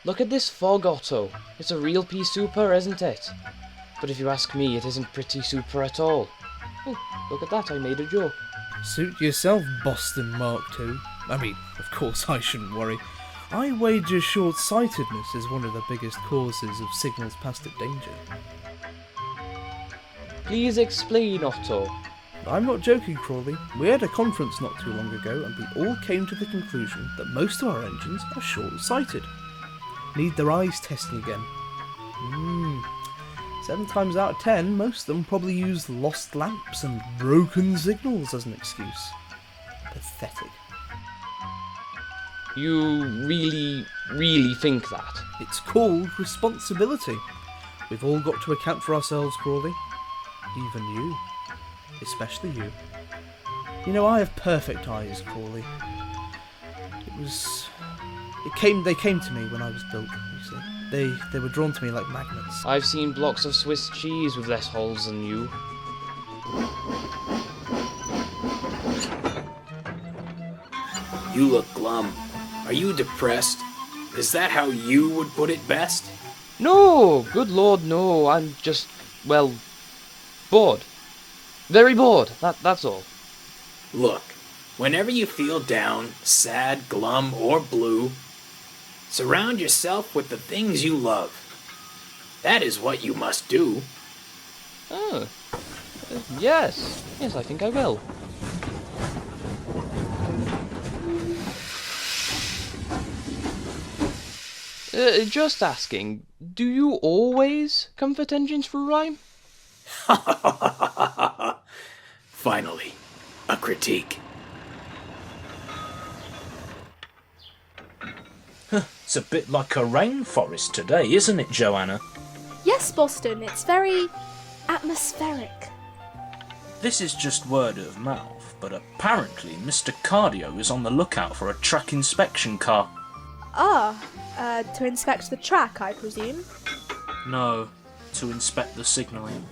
Look at this fog, Otto. It's a real pea super, isn't it? But if you ask me, it isn't pretty super at all. Oh, look at that, I made a joke. Suit yourself, Boston Mark II. I mean, of course I shouldn't worry. I wager short-sightedness is one of the biggest causes of signals past danger. Please explain, Otto. I'm not joking, Crawley. We had a conference not too long ago and we all came to the conclusion that most of our engines are short-sighted. Need their eyes testing again. 7 times out of 10, most of them probably use lost lamps and broken signals as an excuse. Pathetic. You really think that? It's called responsibility. We've all got to account for ourselves, Crawley. Even you. Especially you. You know, I have perfect eyes, Crawley. They came to me when I was built, you see. They were drawn to me like magnets. I've seen blocks of Swiss cheese with less holes than you. You look glum. Are you depressed? Is that how you would put it best? No, good lord, no. I'm just, well, bored. Very bored, that's all. Look, whenever you feel down, sad, glum, or blue, surround yourself with the things you love. That is what you must do. Oh, yes, I think I will. Just asking, do you always comfort engines through rhyme? Finally, a critique. It's a bit like a rainforest today, isn't it, Joanna? Yes, Boston, it's very atmospheric. This is just word of mouth, but apparently Mr. Cardio is on the lookout for a track inspection car. To inspect the track, I presume? No, to inspect the signalling.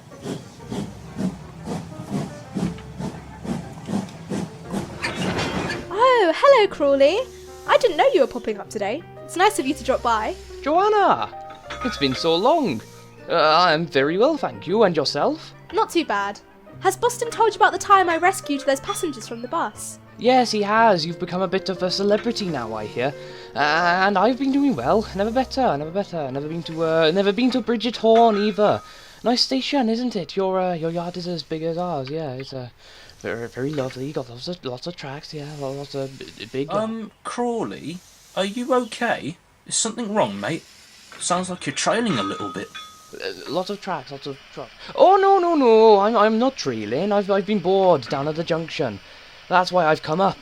Oh, hello, Crawley. I didn't know you were popping up today. It's nice of you to drop by. Joanna! It's been so long. I'm very well, thank you. And yourself? Not too bad. Has Boston told you about the time I rescued those passengers from the bus? Yes, he has. You've become a bit of a celebrity now, I hear. And I've been doing well. Never better. Never been to Bridget Horn either. Nice station, isn't it? Your yard is as big as ours. Yeah, it's very lovely. Got lots of tracks. Yeah, lots of big. Crawley, are you okay? Is something wrong, mate? Sounds like you're trailing a little bit. Lots of tracks. Oh no! I'm not trailing. I've been bored down at the junction. That's why I've come up.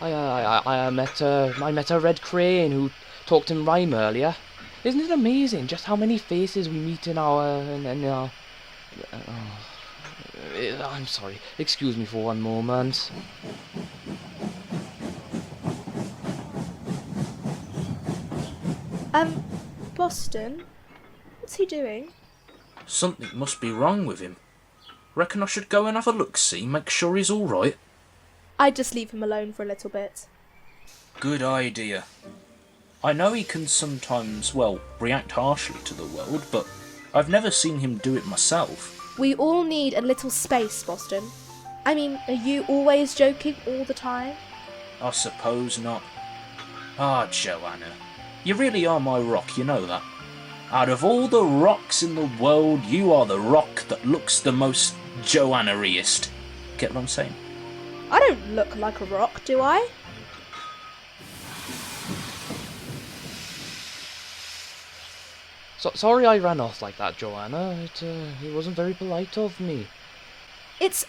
I met a red crane who talked in rhyme earlier. Isn't it amazing just how many faces we meet in our... I'm sorry. Excuse me for one moment. Boston? What's he doing? Something must be wrong with him. Reckon I should go and have a look-see, make sure he's alright. I'd just leave him alone for a little bit. Good idea. I know he can sometimes, react harshly to the world, but I've never seen him do it myself. We all need a little space, Boston. I mean, are you always joking all the time? I suppose not. Joanna, you really are my rock, you know that. Out of all the rocks in the world, you are the rock that looks the most Joanna-iest. Get what I'm saying? I don't look like a rock, do I? Sorry I ran off like that, Joanna. It wasn't very polite of me. It's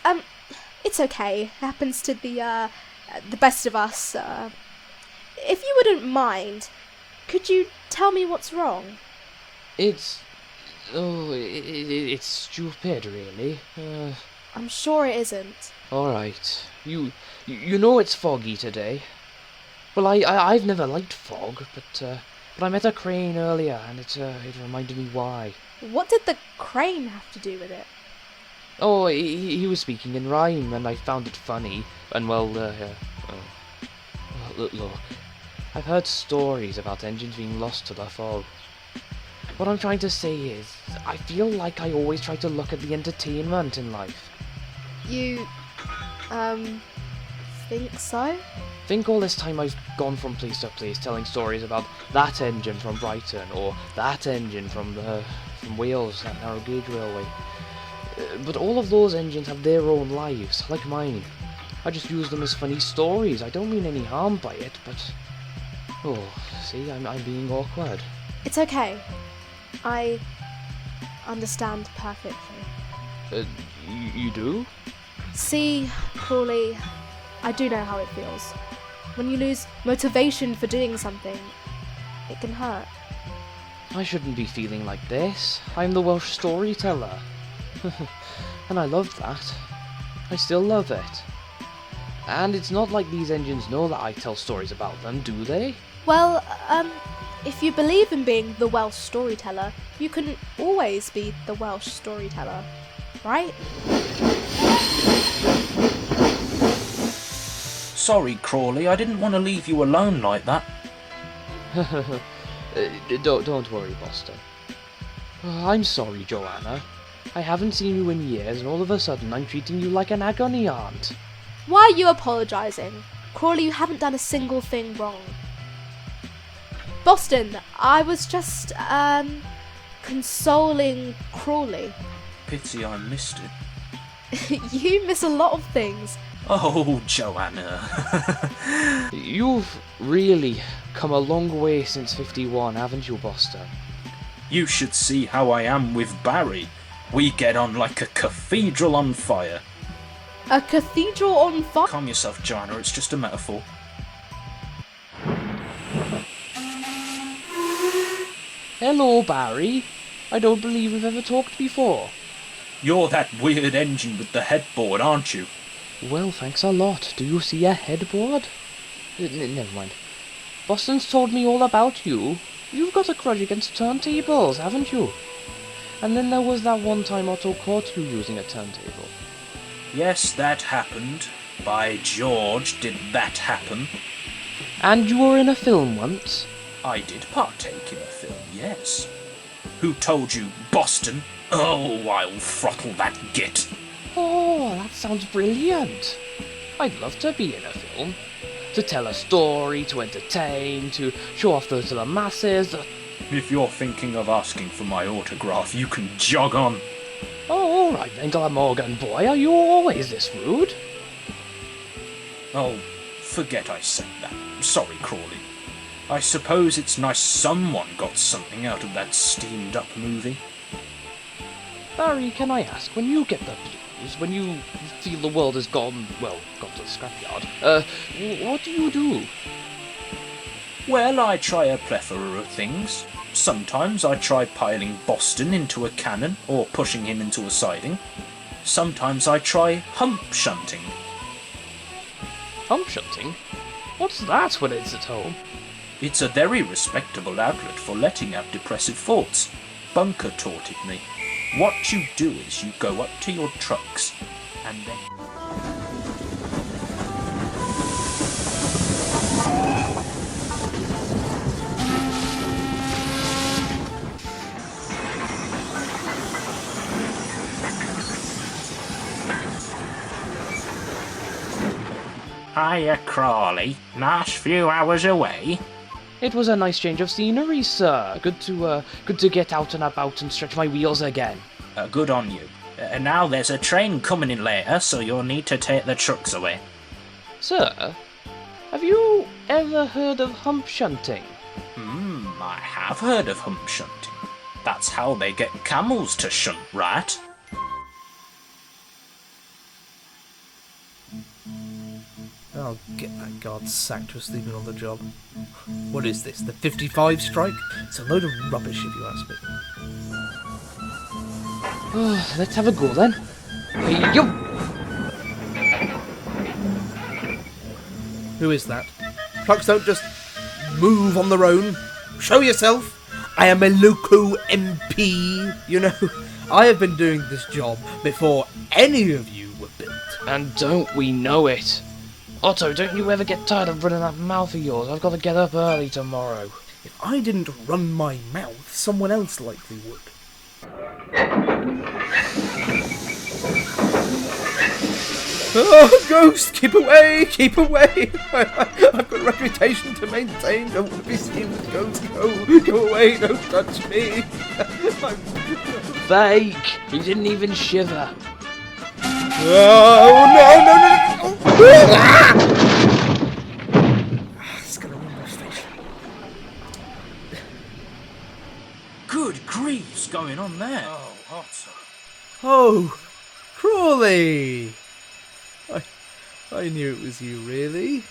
okay. It happens to the best of us. If you wouldn't mind, could you tell me what's wrong? It's stupid, really. I'm sure it isn't. All right. You know it's foggy today. Well, I've never liked fog, but I met a crane earlier, and it reminded me why. What did the crane have to do with it? Oh, he was speaking in rhyme, and I found it funny. And look, I've heard stories about engines being lost to the fog. What I'm trying to say is, I feel like I always try to look at the entertainment in life. You, think so? Think all this time I've gone from place to place telling stories about that engine from Brighton, or that engine from Wales, that narrow gauge railway. But all of those engines have their own lives, like mine. I just use them as funny stories. I don't mean any harm by it, but... Oh, see, I'm being awkward. It's okay. I understand perfectly. You do? See, Crawley, I do know how it feels. When you lose motivation for doing something, it can hurt. I shouldn't be feeling like this. I'm the Welsh storyteller. And I love that. I still love it. And it's not like these engines know that I tell stories about them, do they? Well, if you believe in being the Welsh storyteller, you can always be the Welsh storyteller, right? Sorry, Crawley, I didn't want to leave you alone like that. Don't worry, Boston. I'm sorry, Joanna. I haven't seen you in years, and all of a sudden I'm treating you like an agony aunt. Why are you apologising? Crawley, you haven't done a single thing wrong. Boston, I was just, consoling Crawley. Pity I missed it. You miss a lot of things. Oh, Joanna. You've really come a long way since 51, haven't you, Boston? You should see how I am with Barry. We get on like a cathedral on fire. A cathedral on fire? Calm yourself, Joanna, it's just a metaphor. Hello, Barry. I don't believe we've ever talked before. You're that weird engine with the headboard, aren't you? Well, thanks a lot. Do you see a headboard? Never mind. Boston's told me all about you. You've got a grudge against turntables, haven't you? And then there was that one time Otto caught you using a turntable. Yes, that happened. By George, did that happen. And you were in a film once? I did partake in a film, yes. Who told you, Boston? Oh, I'll throttle that git. Oh, that sounds brilliant. I'd love to be in a film. To tell a story, to entertain, to show off to the masses. If you're thinking of asking for my autograph, you can jog on. Oh, all right then, Glamorgan boy. Are you always this rude? Oh, forget I said that. Sorry, Crawley. I suppose it's nice someone got something out of that steamed-up movie. Barry, can I ask, when you get the blues, when you feel the world has gone to the scrapyard, what do you do? Well, I try a plethora of things. Sometimes I try piling Boston into a cannon or pushing him into a siding. Sometimes I try hump shunting. Hump shunting? What's that when it's at home? It's a very respectable outlet for letting out depressive thoughts. Bunker taught it me. What you do is you go up to your trucks and then... Hiya, Crawley. Nice few hours away. It was a nice change of scenery, sir. Good to get out and about and stretch my wheels again. Good on you. Now there's a train coming in later, so you'll need to take the trucks away. Sir, have you ever heard of hump shunting? I have heard of hump shunting. That's how they get camels to shunt, right? I'll get that guard sacked for sleeping on the job. What is this, the 55 strike? It's a load of rubbish if you ask me. Oh, let's have a go then. Hey, yo! Who is that? Trucks don't just move on their own. Show yourself! I am a local MP. You know, I have been doing this job before any of you were built. And don't we know it? Otto, don't you ever get tired of running that mouth of yours? I've got to get up early tomorrow. If I didn't run my mouth, someone else likely would. Oh, ghost! Keep away! Keep away! I've got a reputation to maintain. Don't want to be seen with ghosts. Go away! Don't touch me! Fake! He didn't even shiver. Oh no! It's gonna ruin my face. Good grief's going on there? Oh, Otto. Oh, Crawley! I knew it was you, really.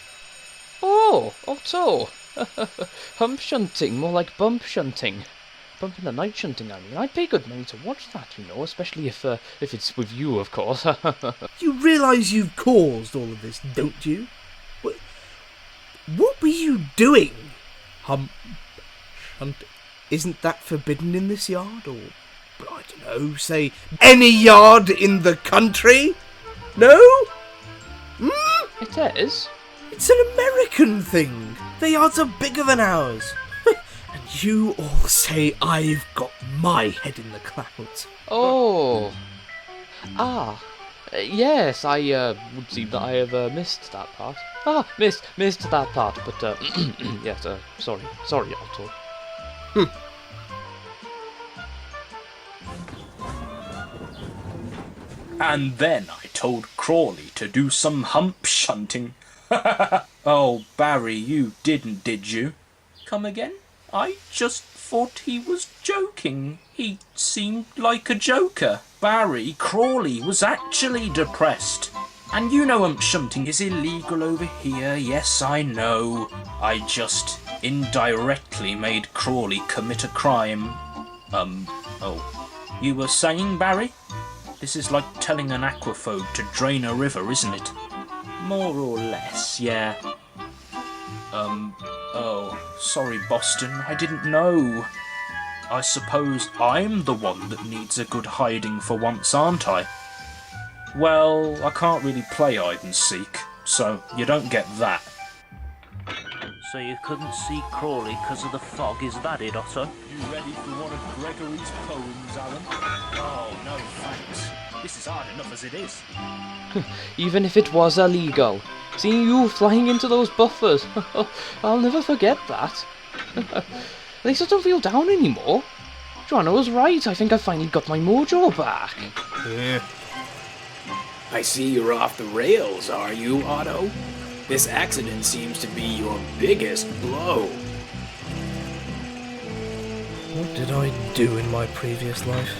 Oh, Otto! Hump shunting, more like bump shunting. Bump in the night shunting, I mean. I'd pay good money to watch that, you know, especially if it's with you, of course. You realise you've caused all of this, don't you? What were you doing? Hump shunting. Isn't that forbidden in this yard, or, I don't know, say, any yard in the country? No? It is? It's an American thing. Their yards are bigger than ours. And you all say I've got my head in the clouds. Oh. Ah. Yes, I would seem that I have missed that part. Missed that part, but yes, sorry, Otto. And then I told Crawley to do some hump shunting. Oh, Barry, you didn't, did you? Come again? I just thought he was joking. He seemed like a joker. Barry, Crawley was actually depressed. And you know hump shunting is illegal over here, yes, I know. I just indirectly made Crawley commit a crime. Oh. You were saying, Barry? This is like telling an aquaphobe to drain a river, isn't it? More or less, yeah. Oh, sorry, Boston, I didn't know. I suppose I'm the one that needs a good hiding for once, aren't I? Well, I can't really play hide and seek, so you don't get that. So you couldn't see Crawley because of the fog, is that it, Otto? You ready for one of Gregory's poems, Alan? Oh, no thanks. This is hard enough as it is. Even if it was illegal. Seeing you flying into those buffers. I'll never forget that. At least I don't feel down anymore. Joanna was right. I think I finally got my mojo back. Yeah. I see you're off the rails, are you, Otto? This accident seems to be your biggest blow. What did I do in my previous life?